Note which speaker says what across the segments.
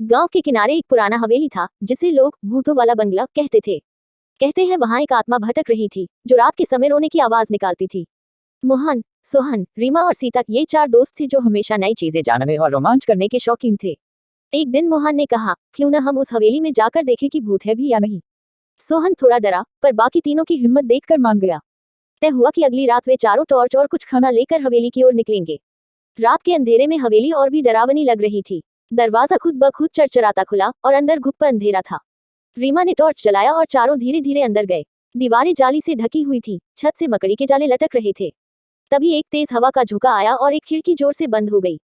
Speaker 1: गांव के किनारे एक पुराना हवेली था जिसे लोग भूतों वाला बंगला कहते थे। कहते हैं वहां एक आत्मा भटक रही थी जो रात के समय रोने की आवाज निकालती थी। मोहन, सोहन, रीमा और सीता ये चार दोस्त थे जो हमेशा नई चीजें जानने और रोमांच करने के शौकीन थे। एक दिन मोहन ने कहा, क्यों न हम उस हवेली में जाकर देखें कि भूत है भी या नहीं। सोहन थोड़ा डरा, पर बाकी तीनों की हिम्मत देखकर मान गया। तय हुआ कि अगली रात वे चारों टॉर्च और कुछ खाना लेकर हवेली की ओर निकलेंगे। रात के अंधेरे में हवेली और भी डरावनी लग रही थी। दरवाजा खुद ब खुद चरचराता खुला और अंदर घुप अंधेरा था। रीमा ने टॉर्च जलाया और चारों धीरे धीरे अंदर गए। दीवारें जाली से ढकी हुई थी, छत से मकड़ी के जाले लटक रहे थे। तभी एक तेज हवा का झोंका आया और एक खिड़की जोर से बंद हो गई।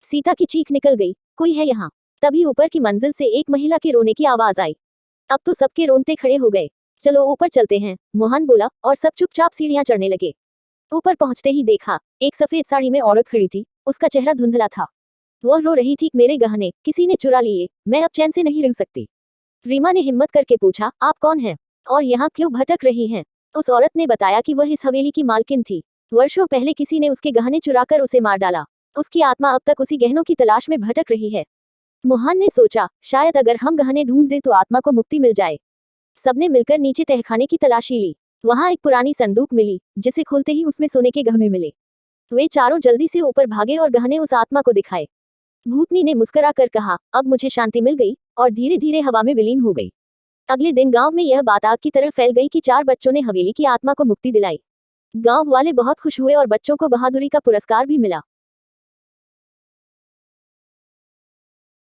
Speaker 1: सीता की चीख निकल गई, कोई है यहाँ। तभी ऊपर की मंजिल से एक महिला के रोने की आवाज आई। अब तो सबके रोंगटे खड़े हो गए। चलो ऊपर चलते हैं, मोहन बोला और सब चुपचाप सीढ़ियां चढ़ने लगे। ऊपर पहुंचते ही देखा, एक सफेद साड़ी में औरत खड़ी थी। उसका चेहरा धुंधला था। वह रो रही थी, मेरे गहने किसी ने चुरा लिए, मैं अब चैन से नहीं रह सकती। रीमा ने हिम्मत करके पूछा, आप कौन हैं और यहाँ क्यों भटक रही हैं? उस औरत ने बताया कि वह इस हवेली की मालकिन थी। वर्षों पहले किसी ने उसके गहने चुराकर उसे मार डाला। उसकी आत्मा अब तक उसी गहनों की तलाश में भटक रही है। मोहन ने सोचा, शायद अगर हम गहने ढूंढ दें तो आत्मा को मुक्ति मिल जाए। सबने मिलकर नीचे तहखाने की तलाशी ली। वहां एक पुरानी संदूक मिली, जिसे खोलते ही उसमें सोने के गहने मिले। वे चारों जल्दी से ऊपर भागे और गहने उस आत्मा को दिखाए। भूतनी ने मुस्कुराकर कहा, अब मुझे शांति मिल गई, और धीरे धीरे हवा में विलीन हो गई। अगले दिन गांव में यह बात आग की तरह फैल गई कि चार बच्चों ने हवेली की आत्मा को मुक्ति दिलाई। गांव वाले बहुत खुश हुए और बच्चों को बहादुरी का पुरस्कार भी मिला।